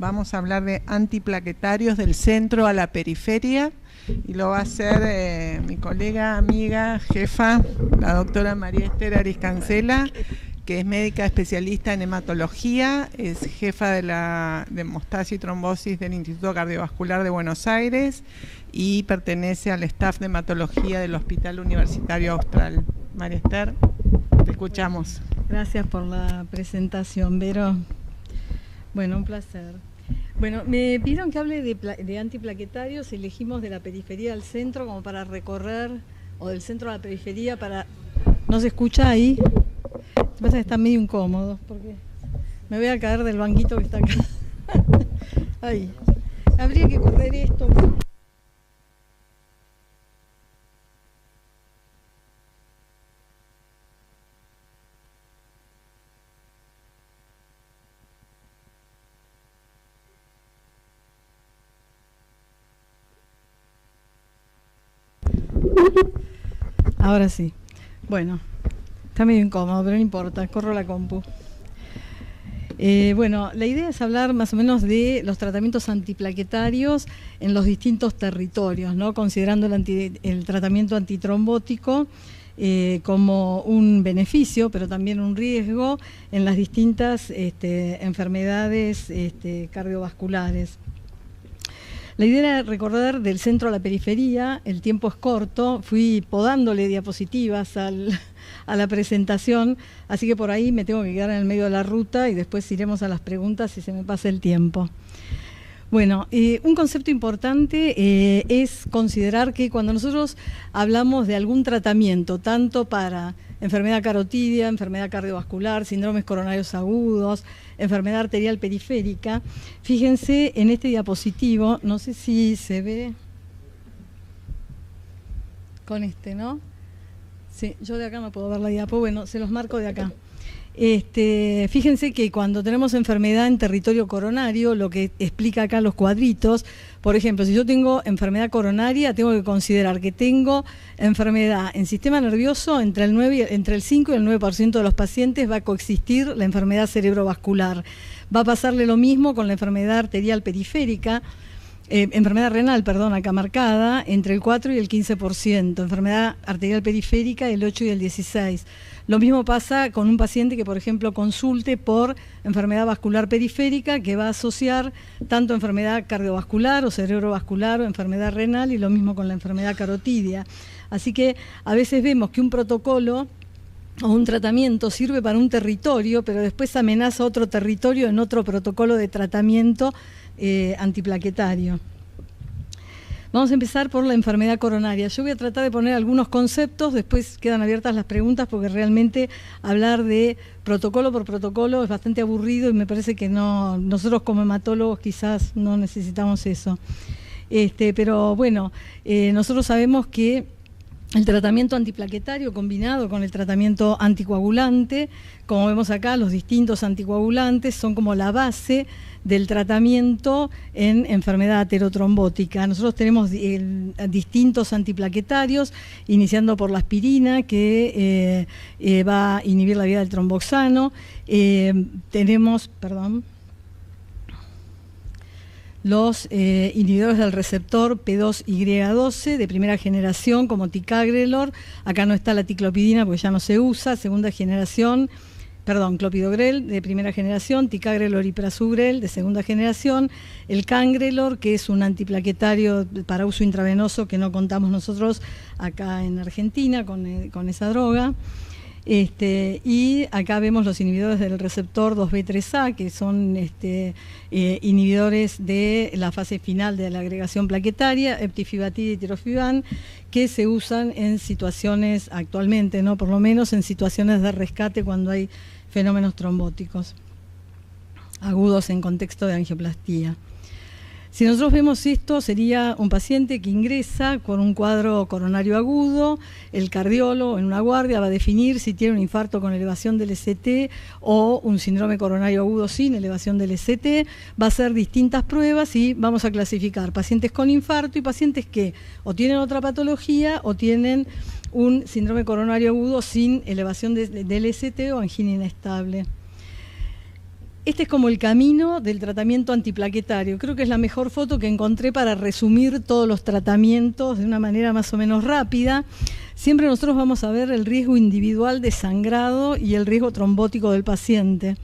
vamos a hablar de antiplaquetarios del centro a la periferia y lo va a hacer mi colega, amiga, jefa, la doctora María Esther Ariscancela, que es médica especialista en hematología, es jefa de hemostasia y trombosis del Instituto Cardiovascular de Buenos Aires y pertenece al staff de hematología del Hospital Universitario Austral. María Esther, te escuchamos. Gracias por la presentación, Vero. Bueno, un placer. Bueno, me pidieron que hable de antiplaquetarios, elegimos de la periferia al centro como para recorrer, o del centro a la periferia para... ¿No se escucha ahí? Me pasa que está medio incómodo, porque me voy a caer del banquito que está acá. Ahí. Habría que correr esto. Ahora sí. Bueno, está medio incómodo, pero no importa, corro la compu. Bueno, la idea es hablar más o menos de los tratamientos antiplaquetarios en los distintos territorios, ¿no? Considerando el tratamiento antitrombótico como un beneficio, pero también un riesgo en las distintas enfermedades cardiovasculares. La idea era recorrer del centro a la periferia, el tiempo es corto, fui podándole diapositivas a la presentación, así que por ahí me tengo que quedar en el medio de la ruta y después iremos a las preguntas si se me pasa el tiempo. Bueno, un concepto importante es considerar que cuando nosotros hablamos de algún tratamiento, tanto para enfermedad carotidia, enfermedad cardiovascular, síndromes coronarios agudos, enfermedad arterial periférica, fíjense en este diapositivo, no sé si se ve con ¿no? Sí, yo de acá no puedo ver la diapo, bueno, se los marco de acá. Fíjense que cuando tenemos enfermedad en territorio coronario, lo que explica acá los cuadritos, por ejemplo, si yo tengo enfermedad coronaria, tengo que considerar que tengo enfermedad en sistema nervioso, entre el 5 y el 9% de los pacientes va a coexistir la enfermedad cerebrovascular. Va a pasarle lo mismo con la enfermedad arterial periférica, enfermedad renal, perdón, acá marcada, entre el 4 y el 15%, enfermedad arterial periférica el 8 y el 16%. Lo mismo pasa con un paciente que, por ejemplo, consulte por enfermedad vascular periférica, que va a asociar tanto enfermedad cardiovascular o cerebrovascular o enfermedad renal, y lo mismo con la enfermedad carotidia. Así que a veces vemos que un protocolo o un tratamiento sirve para un territorio, pero después amenaza otro territorio en otro protocolo de tratamiento antiplaquetario. Vamos a empezar por la enfermedad coronaria. Yo voy a tratar de poner algunos conceptos, después quedan abiertas las preguntas porque realmente hablar de protocolo por protocolo es bastante aburrido y me parece que no, nosotros como hematólogos quizás no necesitamos eso. Pero bueno, nosotros sabemos que el tratamiento antiplaquetario combinado con el tratamiento anticoagulante, como vemos acá, los distintos anticoagulantes son como la base del tratamiento en enfermedad aterotrombótica. Nosotros tenemos distintos antiplaquetarios, iniciando por la aspirina, que va a inhibir la vía del tromboxano. Tenemos, los inhibidores del receptor P2Y12 de primera generación, como ticagrelor. Acá no está la ticlopidina porque ya no se usa. Segunda generación, clopidogrel de primera generación, ticagrelor y prasugrel de segunda generación, el cangrelor, que es un antiplaquetario para uso intravenoso que no contamos nosotros acá en Argentina con esa droga. Y acá vemos los inhibidores del receptor 2B3A, que son inhibidores de la fase final de la agregación plaquetaria, eptifibatid y tirofiban, que se usan en situaciones actualmente, ¿no? Por lo menos en situaciones de rescate cuando hay fenómenos trombóticos agudos en contexto de angioplastía. Si nosotros vemos esto, sería un paciente que ingresa con un cuadro coronario agudo, el cardiólogo en una guardia va a definir si tiene un infarto con elevación del ECT o un síndrome coronario agudo sin elevación del ECT, va a hacer distintas pruebas y vamos a clasificar pacientes con infarto y pacientes que o tienen otra patología o tienen un síndrome coronario agudo sin elevación del ECT o angina inestable. Este es como el camino del tratamiento antiplaquetario. Creo que es la mejor foto que encontré para resumir todos los tratamientos de una manera más o menos rápida. Siempre nosotros vamos a ver el riesgo individual de sangrado y el riesgo trombótico del paciente.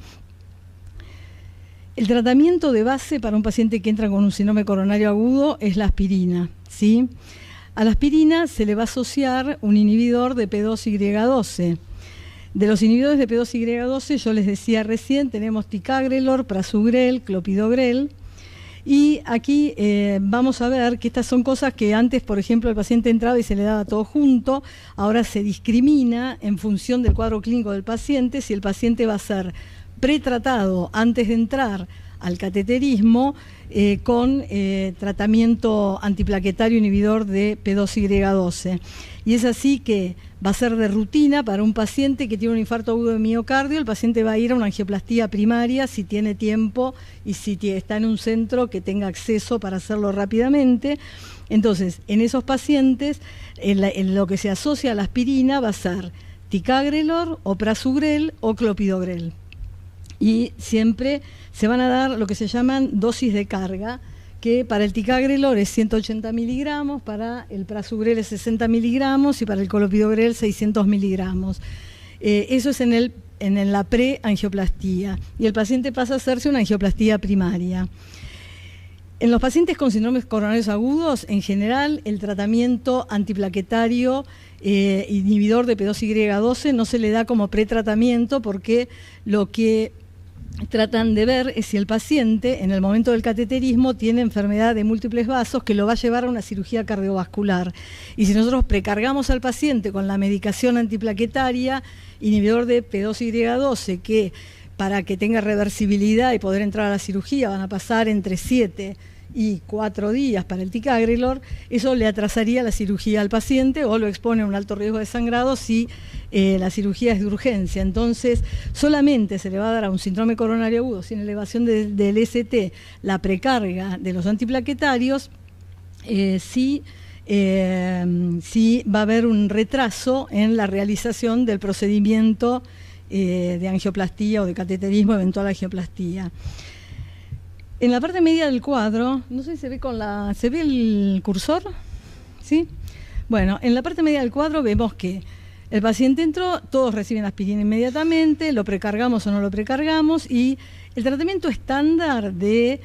El tratamiento de base para un paciente que entra con un síndrome coronario agudo es la aspirina, ¿sí? A la aspirina se le va a asociar un inhibidor de P2Y12. De los inhibidores de P2Y12, yo les decía recién, tenemos ticagrelor, prasugrel, clopidogrel. Y aquí vamos a ver que estas son cosas que antes, por ejemplo, el paciente entraba y se le daba todo junto. Ahora se discrimina en función del cuadro clínico del paciente si el paciente va a ser pretratado antes de entrar al cateterismo con tratamiento antiplaquetario inhibidor de P2Y12. Y es así que va a ser de rutina para un paciente que tiene un infarto agudo de miocardio. El paciente va a ir a una angioplastía primaria si tiene tiempo y si está en un centro que tenga acceso para hacerlo rápidamente. Entonces, en esos pacientes, en lo que se asocia a la aspirina va a ser ticagrelor o prasugrel o clopidogrel. Y siempre se van a dar lo que se llaman dosis de carga, que para el ticagrelor es 180 miligramos, para el prasugrel es 60 miligramos y para el clopidogrel 600 miligramos. Eso es en la preangioplastía, y el paciente pasa a hacerse una angioplastía primaria. En los pacientes con síndromes coronarios agudos, en general, el tratamiento antiplaquetario inhibidor de P2Y12 no se le da como pretratamiento, porque lo que tratan de ver es si el paciente en el momento del cateterismo tiene enfermedad de múltiples vasos que lo va a llevar a una cirugía cardiovascular. Y si nosotros precargamos al paciente con la medicación antiplaquetaria, inhibidor de P2Y12, que para que tenga reversibilidad y poder entrar a la cirugía van a pasar entre 7 y 4 días para el ticagrelor, eso le atrasaría la cirugía al paciente o lo expone a un alto riesgo de sangrado si la cirugía es de urgencia. Entonces, solamente se le va a dar a un síndrome coronario agudo sin elevación del ST la precarga de los antiplaquetarios si va a haber un retraso en la realización del procedimiento de angioplastía o de cateterismo, eventual angioplastía. En la parte media del cuadro, no sé si se ve ¿se ve el cursor? ¿Sí? Bueno, en la parte media del cuadro vemos que el paciente entró, todos reciben aspirina inmediatamente, lo precargamos o no lo precargamos, y el tratamiento estándar de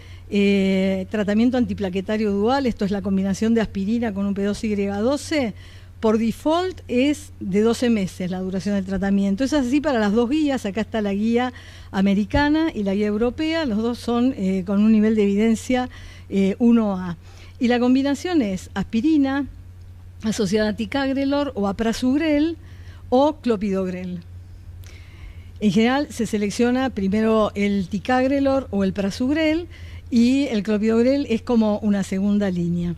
tratamiento antiplaquetario dual, esto es la combinación de aspirina con un P2Y12, por default es de 12 meses la duración del tratamiento. Es así para las dos guías. Acá está la guía americana y la guía europea. Los dos son con un nivel de evidencia 1A. Y la combinación es aspirina asociada a ticagrelor o a prasugrel o clopidogrel. En general se selecciona primero el ticagrelor o el prasugrel, y el clopidogrel es como una segunda línea.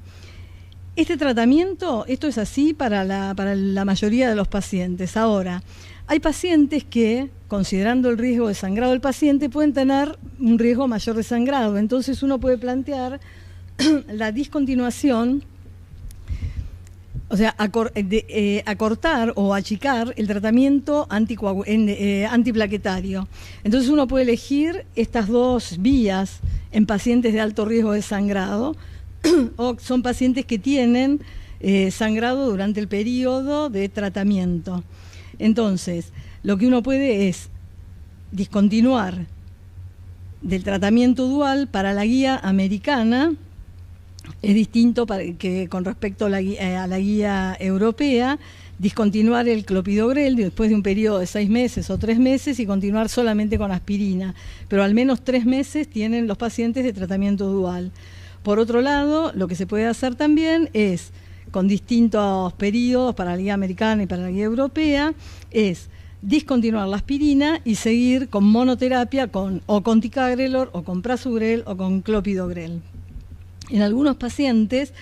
Este tratamiento, esto es así para la mayoría de los pacientes. Ahora, hay pacientes que, considerando el riesgo de sangrado del paciente, pueden tener un riesgo mayor de sangrado. Entonces uno puede plantear la discontinuación, o sea, acortar o achicar el tratamiento antiplaquetario. Entonces uno puede elegir estas dos vías en pacientes de alto riesgo de sangrado, o son pacientes que tienen sangrado durante el periodo de tratamiento. Entonces, lo que uno puede es discontinuar del tratamiento dual. Para la guía americana es distinto que con respecto a la guía europea, discontinuar el clopidogrel después de un periodo de 6 meses o 3 meses y continuar solamente con aspirina, pero al menos 3 meses tienen los pacientes de tratamiento dual. Por otro lado, lo que se puede hacer también es, con distintos periodos para la guía americana y para la guía europea, es discontinuar la aspirina y seguir con monoterapia o con ticagrelor o con prasugrel o con clopidogrel. En algunos pacientes,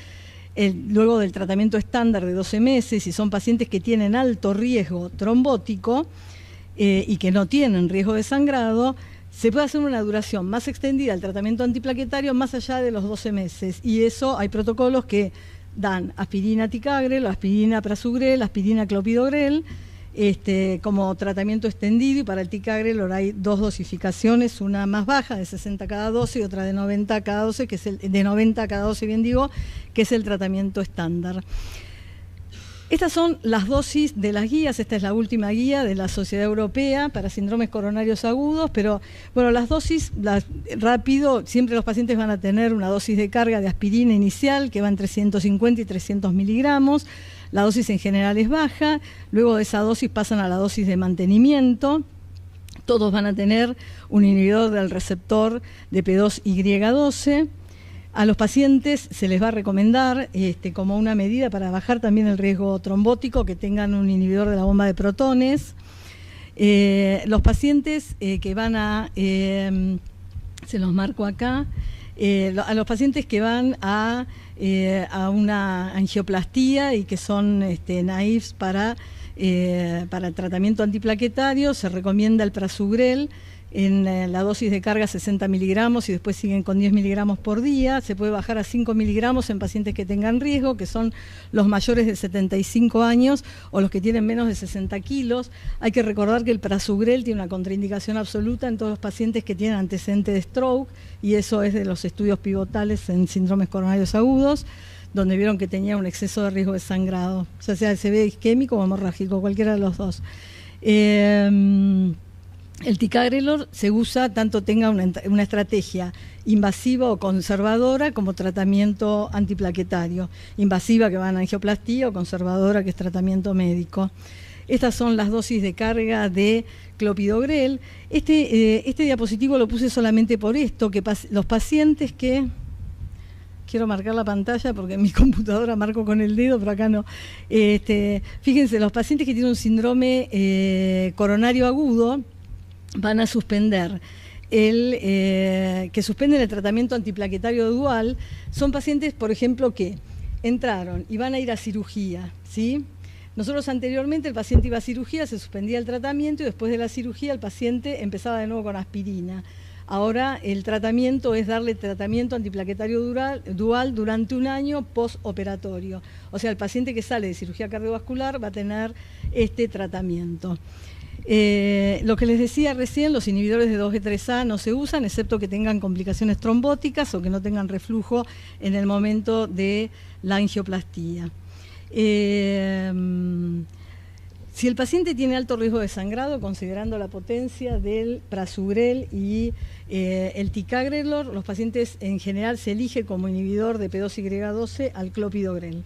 luego del tratamiento estándar de 12 meses, si son pacientes que tienen alto riesgo trombótico y que no tienen riesgo de sangrado, se puede hacer una duración más extendida del tratamiento antiplaquetario más allá de los 12 meses. Y eso hay protocolos que dan aspirina ticagrel, aspirina prasugrel, aspirina clopidogrel, como tratamiento extendido, y para el ticagrelor hay 2 dosificaciones, una más baja de 60 cada 12 y otra de 90 cada 12, que es de 90 cada 12, que es el tratamiento estándar. Estas son las dosis de las guías. Esta es la última guía de la Sociedad Europea para síndromes coronarios agudos, pero bueno, las dosis, rápido, siempre los pacientes van a tener una dosis de carga de aspirina inicial que va entre 150 y 300 miligramos. La dosis en general es baja, luego de esa dosis pasan a la dosis de mantenimiento. Todos van a tener un inhibidor del receptor de P2Y12. A los pacientes se les va a recomendar como una medida para bajar también el riesgo trombótico que tengan un inhibidor de la bomba de protones. Los pacientes que van a, se los marco acá, a los pacientes que van a una angioplastía y que son naïfs para el tratamiento antiplaquetario, se recomienda el prasugrel en la dosis de carga 60 miligramos y después siguen con 10 miligramos por día. Se puede bajar a 5 miligramos en pacientes que tengan riesgo, que son los mayores de 75 años o los que tienen menos de 60 kilos. Hay que recordar que el prasugrel tiene una contraindicación absoluta en todos los pacientes que tienen antecedente de stroke, y eso es de los estudios pivotales en síndromes coronarios agudos, donde vieron que tenía un exceso de riesgo de sangrado, o sea, se ve isquémico o hemorrágico, cualquiera de los dos. El ticagrelor se usa tanto tenga una estrategia invasiva o conservadora como tratamiento antiplaquetario. Invasiva, que va en angioplastía, o conservadora, que es tratamiento médico. Estas son las dosis de carga de clopidogrel. Este diapositivo lo puse solamente por esto, que los pacientes que... Quiero marcar la pantalla porque en mi computadora marco con el dedo, pero acá no. Fíjense, los pacientes que tienen un síndrome coronario agudo van a suspender que suspenden el tratamiento antiplaquetario dual. Son pacientes, por ejemplo, que entraron y van a ir a cirugía, ¿sí? Nosotros anteriormente el paciente iba a cirugía, se suspendía el tratamiento y después de la cirugía el paciente empezaba de nuevo con aspirina. Ahora el tratamiento es darle tratamiento antiplaquetario dual durante un año postoperatorio. O sea, el paciente que sale de cirugía cardiovascular va a tener este tratamiento. Lo que les decía recién, los inhibidores de 2G3A no se usan, excepto que tengan complicaciones trombóticas o que no tengan reflujo en el momento de la angioplastía. Si el paciente tiene alto riesgo de sangrado, considerando la potencia del prasugrel y el ticagrelor, los pacientes en general se elige como inhibidor de P2Y12 al clopidogrel.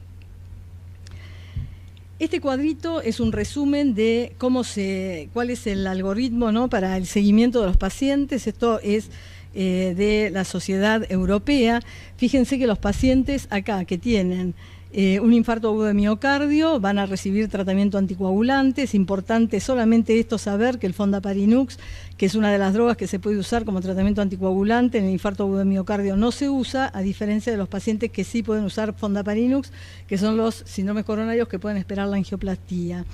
Este cuadrito es un resumen de cuál es el algoritmo, ¿no?, para el seguimiento de los pacientes. Esto es de la Sociedad Europea. Fíjense que los pacientes acá que tienen un infarto agudo de miocardio van a recibir tratamiento anticoagulante. Es importante solamente esto saber que el Fondaparinux, que es una de las drogas que se puede usar como tratamiento anticoagulante en el infarto agudo de miocardio, no se usa, a diferencia de los pacientes que sí pueden usar Fondaparinux, que son los síndromes coronarios que pueden esperar la angioplastía.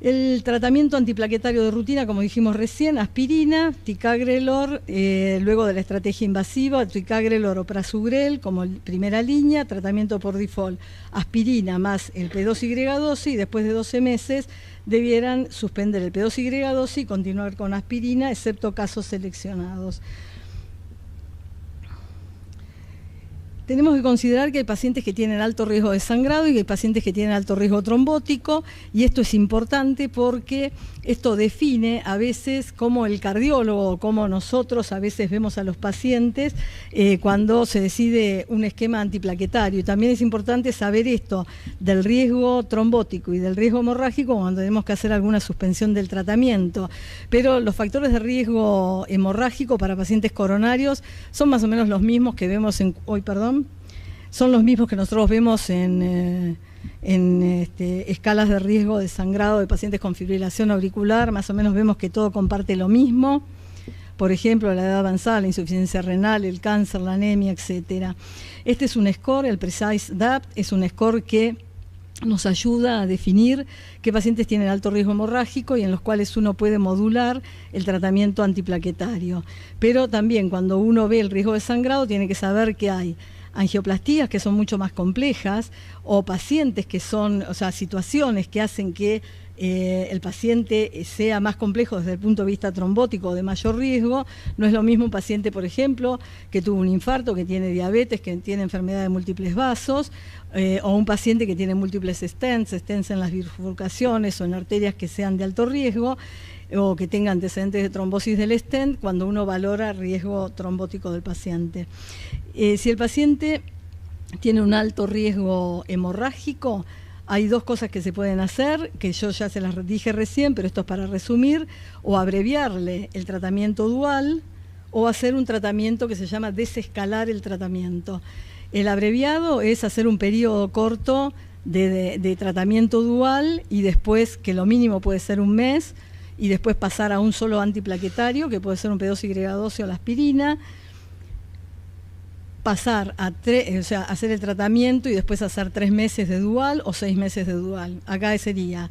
El tratamiento antiplaquetario de rutina, como dijimos recién, aspirina, ticagrelor, luego de la estrategia invasiva, ticagrelor o prasugrel como primera línea, tratamiento por default, aspirina más el P2Y12, y después de 12 meses debieran suspender el P2Y12 y continuar con aspirina, excepto casos seleccionados. Tenemos que considerar que hay pacientes que tienen alto riesgo de sangrado y que hay pacientes que tienen alto riesgo trombótico, y esto es importante porque esto define a veces cómo el cardiólogo, cómo nosotros a veces vemos a los pacientes cuando se decide un esquema antiplaquetario. Y también es importante saber esto del riesgo trombótico y del riesgo hemorrágico cuando tenemos que hacer alguna suspensión del tratamiento. Pero los factores de riesgo hemorrágico para pacientes coronarios son más o menos los mismos que vemos son los mismos que nosotros vemos en escalas de riesgo de sangrado de pacientes con fibrilación auricular. Más o menos vemos que todo comparte lo mismo. Por ejemplo, la edad avanzada, la insuficiencia renal, el cáncer, la anemia, etcétera. Este es un score, el PRECISE-DAPT, es un score que nos ayuda a definir qué pacientes tienen alto riesgo hemorrágico y en los cuales uno puede modular el tratamiento antiplaquetario. Pero también cuando uno ve el riesgo de sangrado tiene que saber que hay angioplastías que son mucho más complejas, o pacientes que son, o sea, situaciones que hacen que el paciente sea más complejo desde el punto de vista trombótico o de mayor riesgo. No es lo mismo un paciente, por ejemplo, que tuvo un infarto, que tiene diabetes, que tiene enfermedad de múltiples vasos, o un paciente que tiene múltiples stents en las bifurcaciones o en arterias que sean de alto riesgo, o que tenga antecedentes de trombosis del stent, cuando uno valora riesgo trombótico del paciente. Si el paciente tiene un alto riesgo hemorrágico, hay dos cosas que se pueden hacer, que yo ya se las dije recién, pero esto es para resumir: o abreviarle el tratamiento dual, o hacer un tratamiento que se llama desescalar el tratamiento. El abreviado es hacer un periodo corto de tratamiento dual, y después, que lo mínimo puede ser un mes, y después pasar a un solo antiplaquetario, que puede ser un P2Y12 o la aspirina, pasar a hacer el tratamiento y después hacer 3 meses de dual o 6 meses de dual. Acá sería,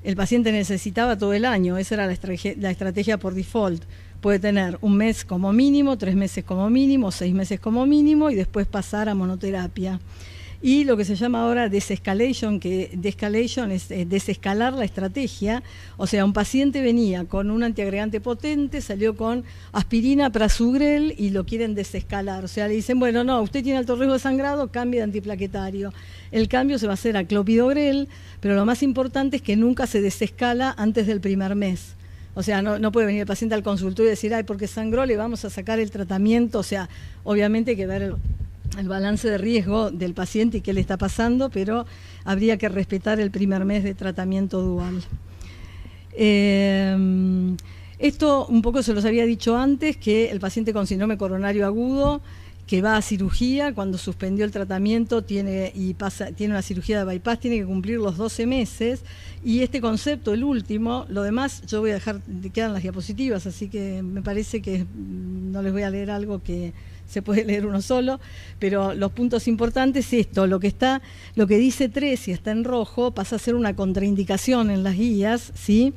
el paciente necesitaba todo el año, esa era la estrategia por default. Puede tener un mes como mínimo, 3 meses como mínimo, 6 meses como mínimo, y después pasar a monoterapia. Y lo que se llama ahora desescalation, que desescalation es desescalar la estrategia. O sea, un paciente venía con un antiagregante potente, salió con aspirina, prasugrel, y lo quieren desescalar. O sea, le dicen, bueno, no, usted tiene alto riesgo de sangrado, cambie de antiplaquetario. El cambio se va a hacer a clopidogrel, pero lo más importante es que nunca se desescala antes del primer mes. O sea, no puede venir el paciente al consultorio y decir, ay, porque sangró, le vamos a sacar el tratamiento. O sea, obviamente hay que ver el balance de riesgo del paciente y qué le está pasando, pero habría que respetar el primer mes de tratamiento dual. Esto un poco se los había dicho antes, que el paciente con síndrome coronario agudo que va a cirugía, cuando suspendió el tratamiento tiene una cirugía de bypass, tiene que cumplir los 12 meses, y este concepto, el último, lo demás yo voy a dejar, quedan las diapositivas, así que me parece que no les voy a leer algo que se puede leer uno solo, pero los puntos importantes es esto: lo que dice 3 y está en rojo pasa a ser una contraindicación en las guías, ¿sí?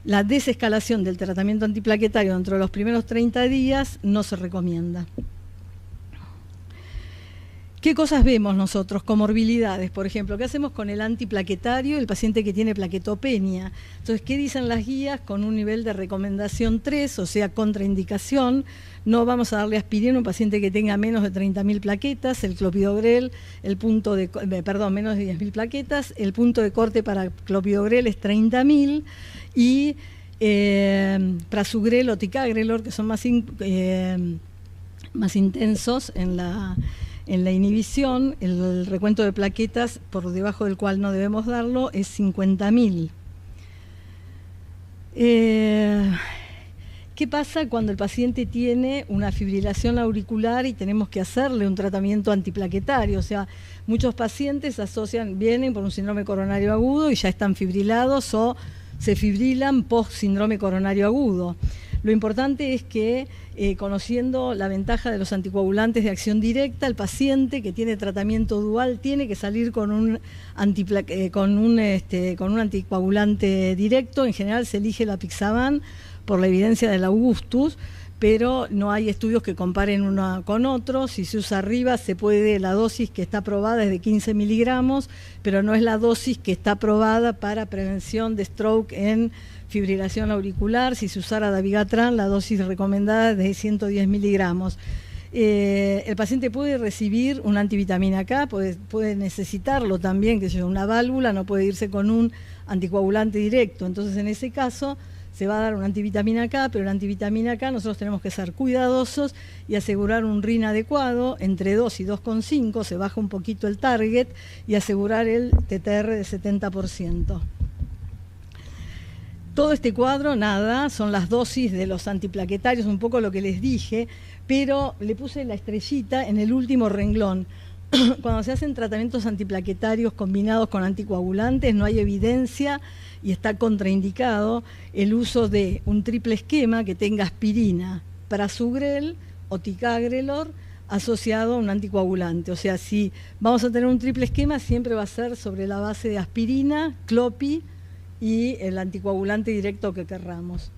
La desescalación del tratamiento antiplaquetario dentro de los primeros 30 días no se recomienda. ¿Qué cosas vemos nosotros? Comorbilidades, por ejemplo. ¿Qué hacemos con el antiplaquetario, el paciente que tiene plaquetopenia? Entonces, ¿qué dicen las guías? Con un nivel de recomendación 3, o sea, contraindicación. No vamos a darle aspirina a un paciente que tenga menos de 30.000 plaquetas, el clopidogrel, menos de 10.000 plaquetas, el punto de corte para clopidogrel es 30.000, y prasugrel o ticagrelor, que son más intensos en la inhibición. El recuento de plaquetas por debajo del cual no debemos darlo es 50.000. ¿Qué pasa cuando el paciente tiene una fibrilación auricular y tenemos que hacerle un tratamiento antiplaquetario? O sea, muchos pacientes vienen por un síndrome coronario agudo y ya están fibrilados, o se fibrilan post síndrome coronario agudo. Lo importante es que, conociendo la ventaja de los anticoagulantes de acción directa, el paciente que tiene tratamiento dual tiene que salir con un anticoagulante directo. En general se elige la Apixaban por la evidencia del Augustus, pero no hay estudios que comparen uno con otro. Si se usa arriba, la dosis que está aprobada es de 15 miligramos, pero no es la dosis que está aprobada para prevención de stroke en fibrilación auricular. Si se usara dabigatran, la dosis recomendada es de 110 miligramos. El paciente puede recibir una antivitamina K, puede necesitarlo también, que sea una válvula, no puede irse con un anticoagulante directo. Entonces, en ese caso, se va a dar una antivitamina K, pero la antivitamina K nosotros tenemos que ser cuidadosos y asegurar un RIN adecuado, entre 2 y 2,5, se baja un poquito el target, y asegurar el TTR de 70%. Todo este cuadro, son las dosis de los antiplaquetarios, un poco lo que les dije, pero le puse la estrellita en el último renglón. Cuando se hacen tratamientos antiplaquetarios combinados con anticoagulantes, no hay evidencia y está contraindicado el uso de un triple esquema que tenga aspirina, prasugrel o ticagrelor asociado a un anticoagulante. O sea, si vamos a tener un triple esquema, siempre va a ser sobre la base de aspirina, clopi y el anticoagulante directo que querramos.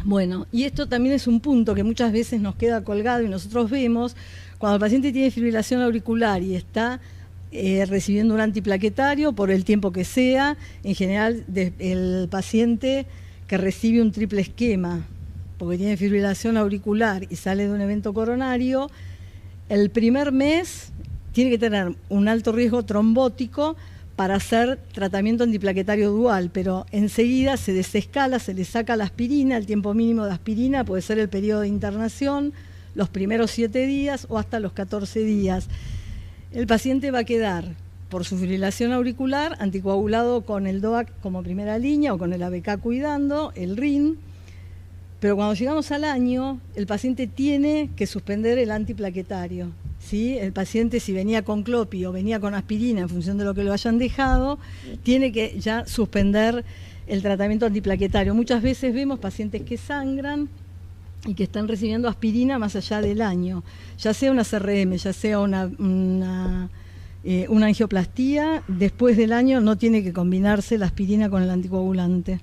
Bueno, y esto también es un punto que muchas veces nos queda colgado y nosotros vemos cuando el paciente tiene fibrilación auricular y está recibiendo un antiplaquetario por el tiempo que sea. En general, el paciente que recibe un triple esquema, porque tiene fibrilación auricular y sale de un evento coronario, el primer mes tiene que tener un alto riesgo trombótico para hacer tratamiento antiplaquetario dual, pero enseguida se desescala, se le saca la aspirina, el tiempo mínimo de aspirina puede ser el periodo de internación, los primeros 7 días o hasta los 14 días. El paciente va a quedar, por su fibrilación auricular, anticoagulado con el DOAC como primera línea o con el ABK cuidando, el RIN, pero cuando llegamos al año, el paciente tiene que suspender el antiplaquetario. ¿Sí? El paciente, si venía con clopi o venía con aspirina en función de lo que lo hayan dejado, tiene que ya suspender el tratamiento antiplaquetario. Muchas veces vemos pacientes que sangran y que están recibiendo aspirina más allá del año, ya sea una CRM, ya sea una angioplastía, después del año no tiene que combinarse la aspirina con el anticoagulante.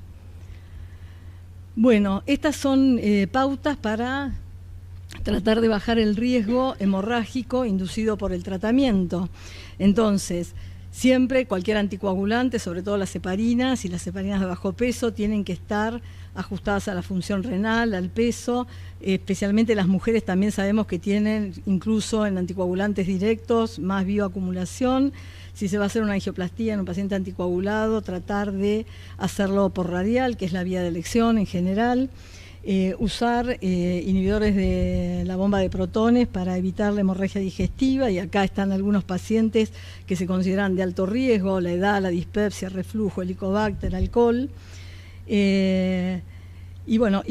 Bueno, estas son pautas para tratar de bajar el riesgo hemorrágico inducido por el tratamiento. Entonces, siempre cualquier anticoagulante, sobre todo las heparinas y las heparinas de bajo peso, tienen que estar ajustadas a la función renal, al peso. Especialmente las mujeres también sabemos que tienen, incluso en anticoagulantes directos, más bioacumulación. Si se va a hacer una angioplastía en un paciente anticoagulado, tratar de hacerlo por radial, que es la vía de elección en general. Usar inhibidores de la bomba de protones para evitar la hemorragia digestiva, y acá están algunos pacientes que se consideran de alto riesgo: la edad, la dispepsia, reflujo, helicobacter, alcohol. Y bueno,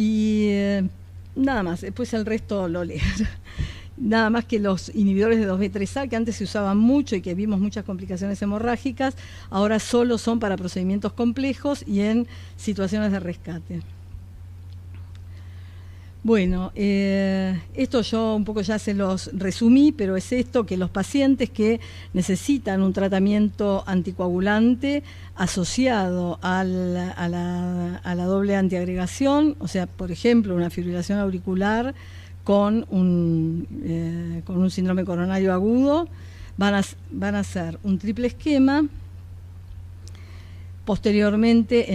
nada más, después el resto lo leo. Nada más que los inhibidores de 2B3A, que antes se usaban mucho y que vimos muchas complicaciones hemorrágicas, ahora solo son para procedimientos complejos y en situaciones de rescate. Bueno, esto yo un poco ya se los resumí, pero es esto, que los pacientes que necesitan un tratamiento anticoagulante asociado a la doble antiagregación, o sea, por ejemplo, una fibrilación auricular con un síndrome coronario agudo, van a hacer un triple esquema. Posteriormente,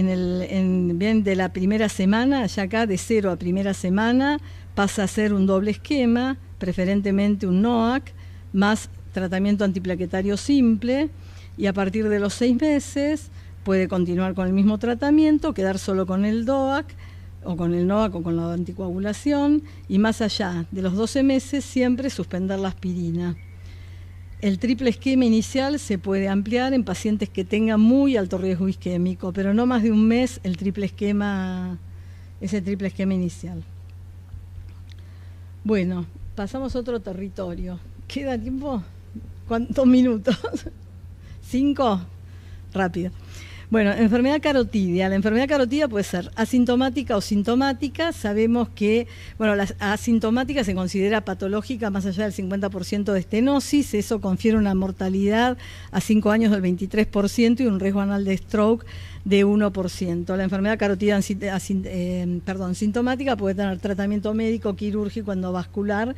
bien de la primera semana, ya acá de 0 a primera semana, pasa a ser un doble esquema, preferentemente un NOAC, más tratamiento antiplaquetario simple, y a partir de los 6 meses puede continuar con el mismo tratamiento, quedar solo con el DOAC, o con el NOAC o con la anticoagulación, y más allá de los 12 meses siempre suspender la aspirina. El triple esquema inicial se puede ampliar en pacientes que tengan muy alto riesgo isquémico, pero no más de un mes ese triple esquema inicial. Bueno, pasamos a otro territorio. ¿Queda tiempo? ¿Cuántos minutos? 5. Rápido. Bueno, enfermedad carotidia. La enfermedad carotidia puede ser asintomática o sintomática. Sabemos que, bueno, la asintomática se considera patológica más allá del 50% de estenosis. Eso confiere una mortalidad a 5 años del 23% y un riesgo anual de stroke de 1%. La enfermedad carotidia sintomática puede tener tratamiento médico, quirúrgico, endovascular,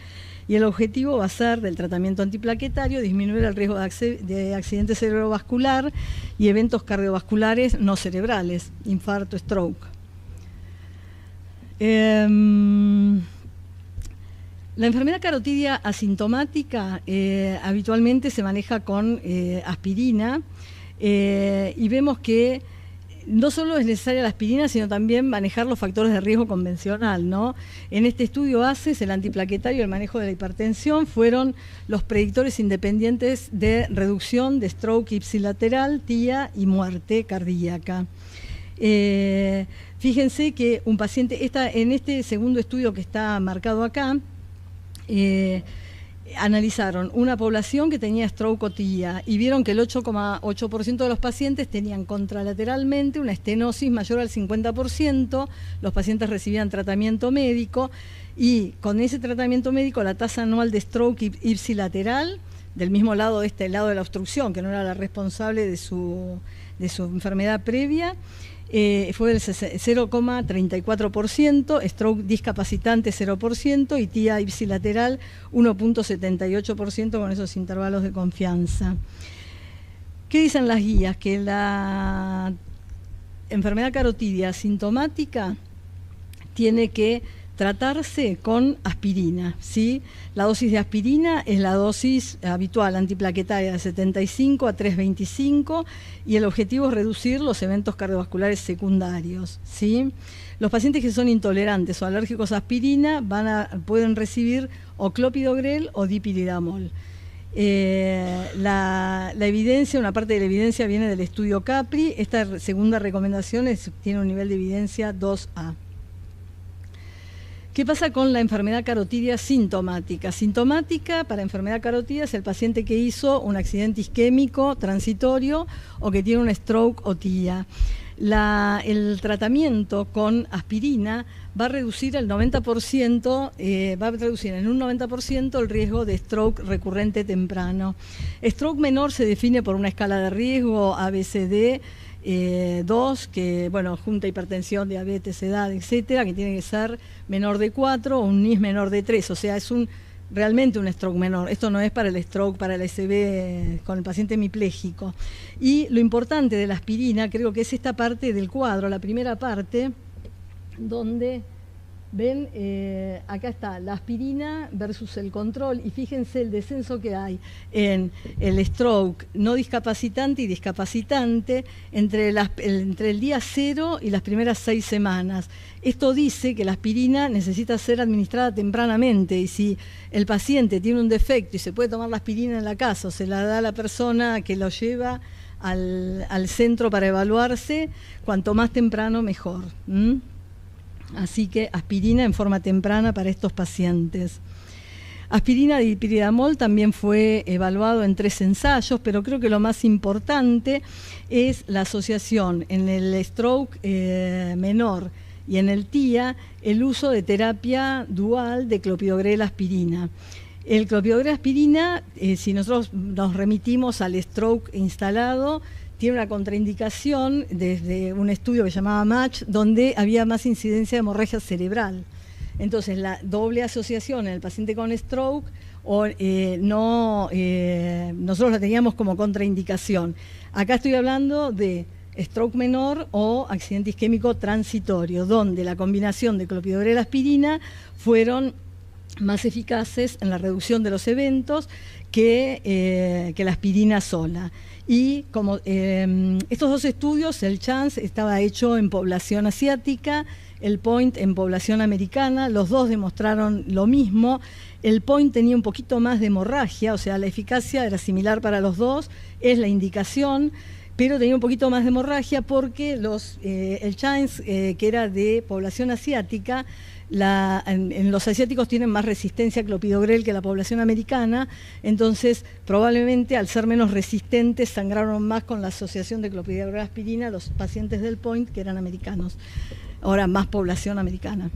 y el objetivo va a ser del tratamiento antiplaquetario disminuir el riesgo de accidente cerebrovascular y eventos cardiovasculares no cerebrales, infarto, stroke. La enfermedad carotidia asintomática habitualmente se maneja con aspirina, y vemos que no solo es necesaria la aspirina, sino también manejar los factores de riesgo convencional, ¿no? En este estudio ACES, el antiplaquetario y el manejo de la hipertensión fueron los predictores independientes de reducción de stroke ipsilateral, TIA y muerte cardíaca. Fíjense que un paciente, en este segundo estudio que está marcado acá, analizaron una población que tenía stroke o TIA y vieron que el 8,8% de los pacientes tenían contralateralmente una estenosis mayor al 50%, los pacientes recibían tratamiento médico, y con ese tratamiento médico la tasa anual de stroke ipsilateral, del mismo lado de este lado de la obstrucción, que no era la responsable de su enfermedad previa, fue del 0,34%, stroke discapacitante 0% y TIA ipsilateral 1,78% con esos intervalos de confianza. ¿Qué dicen las guías? Que la enfermedad carotidia asintomática tiene que tratarse con aspirina, ¿sí? La dosis de aspirina es la dosis habitual antiplaquetaria de 75 a 325 y el objetivo es reducir los eventos cardiovasculares secundarios, ¿sí? Los pacientes que son intolerantes o alérgicos a aspirina pueden recibir o clopidogrel o dipyridamol. La evidencia, una parte de la evidencia viene del estudio CAPRI. Esta segunda recomendación tiene un nivel de evidencia 2A. ¿Qué pasa con la enfermedad carotidia sintomática? Sintomática para enfermedad carotidia es el paciente que hizo un accidente isquémico transitorio o que tiene un stroke o TIA. El tratamiento con aspirina va a reducir el 90%, va a reducir en un 90% el riesgo de stroke recurrente temprano. Stroke menor se define por una escala de riesgo ABCD 2, que bueno, junta hipertensión, diabetes, edad, etcétera, que tiene que ser menor de 4 o un NIS menor de 3, o sea, es realmente un stroke menor. Esto no es para el stroke, para el SB con el paciente hemipléjico. Y lo importante de la aspirina, creo que es esta parte del cuadro, la primera parte, donde ven, acá está la aspirina versus el control, y fíjense el descenso que hay en el stroke no discapacitante y discapacitante entre el día 0 y las primeras 6 semanas. Esto dice que la aspirina necesita ser administrada tempranamente, y si el paciente tiene un defecto y se puede tomar la aspirina en la casa o se la da a la persona que lo lleva al centro para evaluarse, cuanto más temprano mejor. Así que aspirina en forma temprana para estos pacientes. Aspirina de dipyridamol también fue evaluado en 3 ensayos, pero creo que lo más importante es la asociación en el stroke menor y en el TIA, el uso de terapia dual de clopidogrel aspirina. El clopidogrel aspirina, si nosotros nos remitimos al stroke instalado, tiene una contraindicación desde un estudio que se llamaba MATCH, donde había más incidencia de hemorragia cerebral. Entonces, la doble asociación en el paciente con stroke, nosotros la teníamos como contraindicación. Acá estoy hablando de stroke menor o accidente isquémico transitorio, donde la combinación de clopidogrel aspirina fueron más eficaces en la reducción de los eventos que la aspirina sola. Y como estos dos estudios, el CHANCE estaba hecho en población asiática, el POINT en población americana, los dos demostraron lo mismo. El POINT tenía un poquito más de hemorragia, o sea, la eficacia era similar para los dos, es la indicación, pero tenía un poquito más de hemorragia porque el CHANCE, que era de población asiática, en los asiáticos tienen más resistencia a clopidogrel que la población americana, entonces probablemente al ser menos resistentes sangraron más con la asociación de clopidogrel aspirina los pacientes del POINT que eran americanos, ahora más población americana.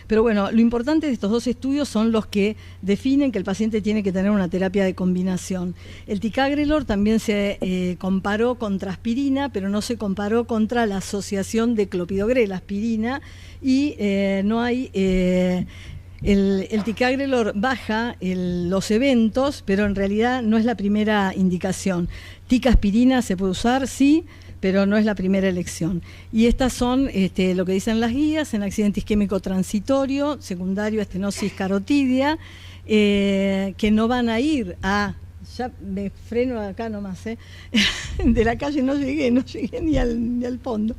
Pero bueno, lo importante de estos dos estudios son los que definen que el paciente tiene que tener una terapia de combinación. El ticagrelor también se comparó contra aspirina, pero no se comparó contra la asociación de clopidogrel aspirina, y no hay... el ticagrelor baja los eventos, pero en realidad no es la primera indicación. Ticaspirina se puede usar, sí, pero no es la primera elección. Y estas son lo que dicen las guías: en accidente isquémico transitorio, secundario a estenosis carotidia, que no van a ir a... Ya me freno acá nomás, de la calle no llegué ni al fondo.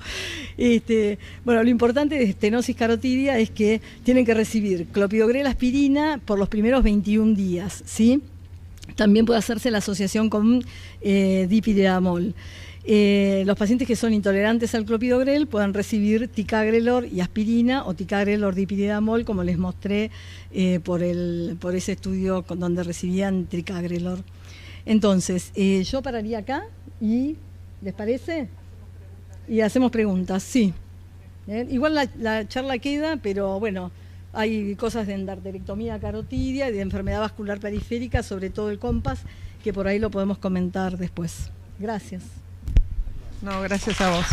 Bueno, lo importante de estenosis carotidia es que tienen que recibir clopidogrel aspirina por los primeros 21 días, ¿sí? También puede hacerse la asociación con dipyridamol. Los pacientes que son intolerantes al clopidogrel pueden recibir ticagrelor y aspirina, o ticagrelor dipyridamol, como les mostré por ese estudio donde recibían ticagrelor. Entonces, yo pararía acá y, ¿les parece? Y hacemos preguntas, sí. Igual la charla queda, pero bueno, hay cosas de endarterectomía carotidia y de enfermedad vascular periférica, sobre todo el COMPAS, que por ahí lo podemos comentar después. Gracias. No, gracias a vos.